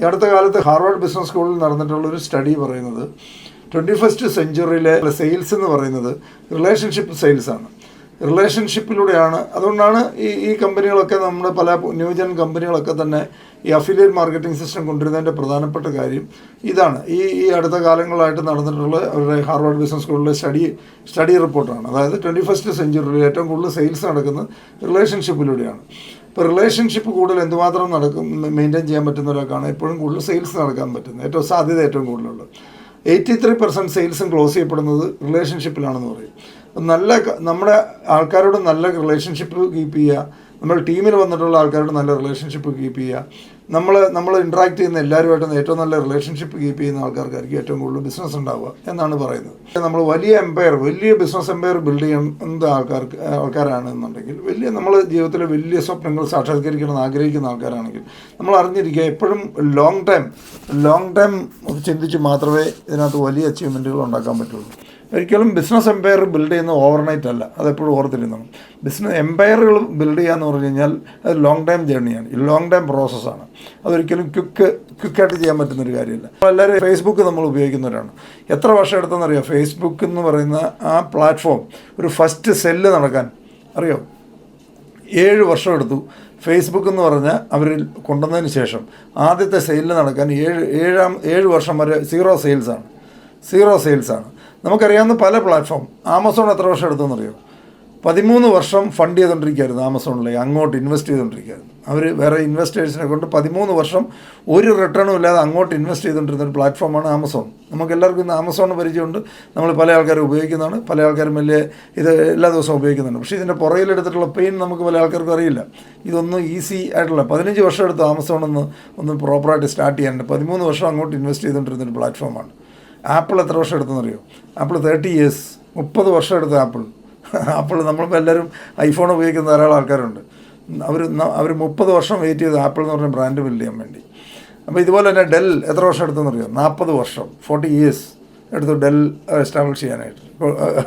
ഈ അടുത്ത കാലത്ത് ഹാർവാർഡ് ബിസിനസ് സ്കൂളിൽ നടന്നിട്ടുള്ളൊരു സ്റ്റഡി പറയുന്നത് 21st സെഞ്ച്വറിയിലെ സെയിൽസ് എന്ന് പറയുന്നത് റിലേഷൻഷിപ്പ് സെയിൽസാണ്. റിലേഷൻഷിപ്പിലൂടെയാണ്. അതുകൊണ്ടാണ് ഈ കമ്പനികളൊക്കെ നമ്മുടെ പല ന്യൂജൻ കമ്പനികളൊക്കെ തന്നെ ഈ അഫിലിയേറ്റ് മാർക്കറ്റിംഗ് സിസ്റ്റം കൊണ്ടുവരുന്നതിൻ്റെ പ്രധാനപ്പെട്ട കാര്യം ഇതാണ്. ഈ അടുത്ത കാലങ്ങളായിട്ട് നടന്നിട്ടുള്ള അവരുടെ ഹാർവാർഡ് ബിസിനസ് സ്കൂളിലെ സ്റ്റഡി റിപ്പോർട്ടാണ്. അതായത് 21st സെഞ്ച്വറിയിൽ ഏറ്റവും കൂടുതൽ സെയിൽസ് നടക്കുന്നത് റിലേഷൻഷിപ്പിലൂടെയാണ്. ഇപ്പോൾ റിലേഷൻഷിപ്പ് കൂടുതൽ എന്തുമാത്രം മെയിൻറ്റെയിൻ ചെയ്യാൻ പറ്റുന്ന ഒരാൾക്കാണ് എപ്പോഴും കൂടുതൽ സെയിൽസ് നടക്കാൻ പറ്റുന്നത്, ഏറ്റവും സാധ്യത ഏറ്റവും കൂടുതലുള്ളത്. 83% സെയിൽസും ക്ലോസ് ചെയ്യപ്പെടുന്നത് റിലേഷൻഷിപ്പിലാണെന്ന് പറയും. നമ്മുടെ ആൾക്കാരോട് നല്ല റിലേഷൻഷിപ്പ് കീപ്പ് ചെയ്യുക, നമ്മൾ ടീമിൽ വന്നിട്ടുള്ള ആൾക്കാരോട് നല്ല റിലേഷൻഷിപ്പ് കീപ്പ് ചെയ്യുക, നമ്മൾ ഇൻട്രാക്ട് ചെയ്യുന്ന എല്ലാവരുമായിട്ടും ഏറ്റവും നല്ല റിലേഷൻഷിപ്പ് കീപ്പ് ചെയ്യുന്ന ആൾക്കാർക്കായിരിക്കും ഏറ്റവും കൂടുതൽ ബിസിനസ് ഉണ്ടാവുക എന്നാണ് പറയുന്നത്. നമ്മൾ വലിയ ബിസിനസ് എംപയർ ബിൽഡ് ചെയ്യുന്ന ആൾക്കാരാണെന്നുണ്ടെങ്കിൽ നമ്മൾ ജീവിതത്തിലെ വലിയ സ്വപ്നങ്ങൾ സാക്ഷാത്കരിക്കണമെന്ന് ആഗ്രഹിക്കുന്ന ആൾക്കാരാണെങ്കിൽ നമ്മൾ അറിഞ്ഞിരിക്കുക എപ്പോഴും ലോങ് ടൈം ചിന്തിച്ച് മാത്രമേ ഇതിനകത്ത് വലിയ അച്ചീവ്മെൻറ്റുകൾ ഉണ്ടാക്കാൻ പറ്റുള്ളൂ. ഒരിക്കലും ബിസിനസ് എംപയർ ബിൽഡ് ചെയ്യുന്നത് ഓവർനൈറ്റ് അല്ല, അതെപ്പോഴും ഓർത്തിരുന്നതാണ്. ബിസിനസ് എംപയറുകൾ ബിൽഡ് ചെയ്യുക എന്ന് പറഞ്ഞു കഴിഞ്ഞാൽ അത് ലോങ് ടൈം ജേർണിയാണ്, ലോങ് ടൈം പ്രോസസ്സാണ്. അതൊരിക്കലും ക്വിക്കായിട്ട് ചെയ്യാൻ പറ്റുന്നൊരു കാര്യമില്ല. എല്ലാവരും ഫേസ്ബുക്ക് നമ്മൾ ഉപയോഗിക്കുന്നവരാണ്. എത്ര വർഷം എടുത്തെന്നറിയാം ഫേസ്ബുക്ക് എന്ന് പറയുന്ന ആ പ്ലാറ്റ്ഫോം ഒരു ഫസ്റ്റ് സെല്ല് നടക്കാൻ? അറിയോ? 7 വർഷം എടുത്തു. ഫേസ്ബുക്ക് എന്ന് പറഞ്ഞാൽ അവർ കൊണ്ടുവന്നതിന് ശേഷം ആദ്യത്തെ സെയിലിൽ നടക്കാൻ 7 വർഷം വരെ സീറോ സെയിൽസാണ്. നമുക്കറിയാവുന്ന പല പ്ലാറ്റ്ഫോം. ആമസോൺ എത്ര വർഷം എടുത്തെന്നറിയോ? 13 വർഷം ഫണ്ട് ചെയ്തുകൊണ്ടിരിക്കുകയായിരുന്നു. ആമസോണിലേക്ക് അങ്ങോട്ട് ഇൻവെസ്റ്റ് ചെയ്തുകൊണ്ടിരിക്കുകയായിരുന്നു. അവർ വേറെ ഇൻവെസ്റ്റേഴ്സിനെ കൊണ്ട് 13 വർഷം ഒരു റിട്ടേണും ഇല്ലാതെ അങ്ങോട്ട് ഇൻവെസ്റ്റ് ചെയ്തുകൊണ്ടിരുന്ന ഒരു പ്ലാറ്റ്ഫോമാണ് ആമസോൺ. നമുക്കെല്ലാവർക്കും ഇന്ന് ആമസോൺ പരിചയമുണ്ട്. നമ്മൾ പല ആൾക്കാരും ഉപയോഗിക്കുന്നതാണ്, പല ആൾക്കാരും ഇത് എല്ലാ ദിവസവും ഉപയോഗിക്കുന്നുണ്ട്. പക്ഷേ ഇതിൻ്റെ പുറകിലെടുത്തിട്ടുള്ള പെയിൻ നമുക്ക് പല ആൾക്കാർക്കും അറിയില്ല. ഇതൊന്നും ഈസി ആയിട്ടുള്ള 15 വർഷം എടുത്ത് ആമസോൺ ഒന്ന് പ്രോപ്പറായിട്ട് സ്റ്റാർട്ട് ചെയ്യാനുണ്ട്. 13 വർഷം അങ്ങോട്ട് ഇൻവെസ്റ്റ് ചെയ്തുകൊണ്ടിരുന്നൊരു പ്ലാറ്റ്ഫോമാണ്. ആപ്പിൾ എത്ര വർഷം എടുത്തെന്നറിയോ? ആപ്പിൾ 30 years, 30 വർഷം എടുത്ത് ആപ്പിൾ നമ്മളിപ്പോൾ എല്ലാവരും ഐഫോൺ ഉപയോഗിക്കുന്ന ധാരാളം ആൾക്കാരുണ്ട്. അവർ 30 വർഷം വെയിറ്റ് ചെയ്ത് ആപ്പിൾ എന്ന് പറഞ്ഞ ബ്രാൻഡ് ബിൽഡ് ചെയ്യാൻ വേണ്ടി. അപ്പോൾ ഇതുപോലെ തന്നെ ഡെൽ എത്ര വർഷം എടുത്തെന്നറിയോ? 40 വർഷം, 40 years എടുത്തു ഡെൽ എസ്റ്റാബ്ലിഷ് ചെയ്യാനായിട്ട്,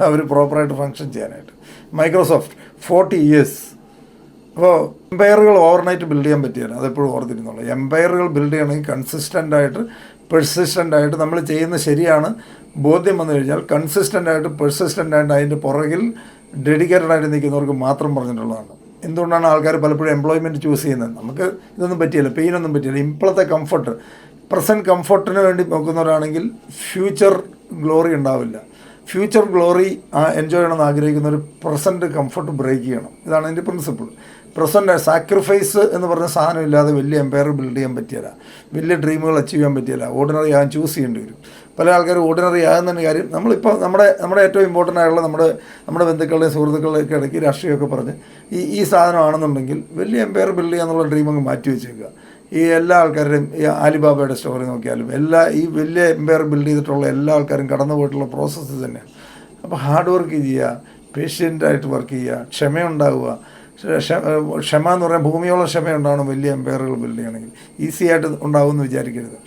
അവർ പ്രോപ്പറായിട്ട് ഫങ്ഷൻ ചെയ്യാനായിട്ട്. Microsoft 40 years. അപ്പോൾ എംപയറുകൾ ഓവർനൈറ്റ് ബിൽഡ് ചെയ്യാൻ പറ്റിയാണ്, അതെപ്പോഴും ഓർത്തിരുന്നുള്ളൂ. എംപയറുകൾ ബിൽഡ് ചെയ്യണമെങ്കിൽ പെർസിസ്റ്റൻ്റായിട്ട് നമ്മൾ ചെയ്യുന്നത് ശരിയാണ് ബോധ്യം വന്നു കഴിഞ്ഞാൽ പെർസിസ്റ്റൻ്റായിട്ട് അതിൻ്റെ പുറകിൽ ഡെഡിക്കേറ്റഡായിട്ട് നിൽക്കുന്നവർക്ക് മാത്രം പറഞ്ഞിട്ടുള്ളതാണ്. എന്തുകൊണ്ടാണ് ആൾക്കാർ പലപ്പോഴും എംപ്ലോയ്മെൻറ്റ് ചൂസ് ചെയ്യുന്നത്? നമുക്ക് ഇതൊന്നും പറ്റിയില്ല, പെയിനൊന്നും പറ്റിയില്ല. ഇപ്പോഴത്തെ പ്രസൻറ്റ് കംഫർട്ടിന് വേണ്ടി നോക്കുന്നവരാണെങ്കിൽ ഫ്യൂച്ചർ ഗ്ലോറി ഉണ്ടാവില്ല. ഫ്യൂച്ചർ ഗ്ലോറി എൻജോയ് ചെയ്യണമെന്ന് ആഗ്രഹിക്കുന്നവർ പ്രസൻറ്റ് കംഫർട്ട് ബ്രേക്ക് ചെയ്യണം. ഇതാണ് അതിൻ്റെ പ്രിൻസിപ്പിൾ. പ്രസൻറ്റ് സാക്രിഫൈസ് എന്ന് പറഞ്ഞ സാധനം ഇല്ലാതെ വലിയ എംപയർ ബിൽഡ് ചെയ്യാൻ പറ്റിയില്ല, വലിയ ഡ്രീമുകൾ അച്ചീവ് ചെയ്യാൻ പറ്റിയില്ല. ഓർഡിനറി ആകാൻ ചൂസ് ചെയ്യേണ്ടി വരും. പല ആൾക്കാരും ഓർഡിനറി ആകുന്നതിന് കാര്യം നമ്മളിപ്പോൾ നമ്മുടെ ഏറ്റവും ഇമ്പോർട്ടൻ്റ് ആയിട്ടുള്ള നമ്മുടെ ബന്ധുക്കളുടെയും സുഹൃത്തുക്കളുടെയൊക്കെ ഇടയ്ക്ക് രാഷ്ട്രീയമൊക്കെ പറഞ്ഞ് ഈ സാധനമാണെന്നുണ്ടെങ്കിൽ വലിയ എംപയർ ബിൽഡ് ചെയ്യാന്നുള്ള ഡ്രീം അങ്ങ് മാറ്റി വെച്ചേക്കുക. ഈ എല്ലാ ആൾക്കാരുടെയും ഈ ആലിബാബയുടെ സ്റ്റോറി നോക്കിയാലും ഈ വലിയ എംപയർ ബിൽഡ് ചെയ്തിട്ടുള്ള എല്ലാ ആൾക്കാരും കടന്നു പോയിട്ടുള്ള പ്രോസസ്സ് തന്നെയാണ്. അപ്പോൾ ഹാർഡ് വർക്ക് ചെയ്യുക, പേഷ്യൻ്റായിട്ട് വർക്ക് ചെയ്യുക, ക്ഷമയുണ്ടാവുക. ക്ഷമ എന്ന് പറയാൻ ഭൂമിയോളം ക്ഷമയുണ്ടാവണം വലിയ എംപയറുകൾ ബിൽഡ് ചെയ്യണമെങ്കിൽ. ഈസി ആയിട്ട് ഉണ്ടാവുമെന്ന് വിചാരിക്കരുത്.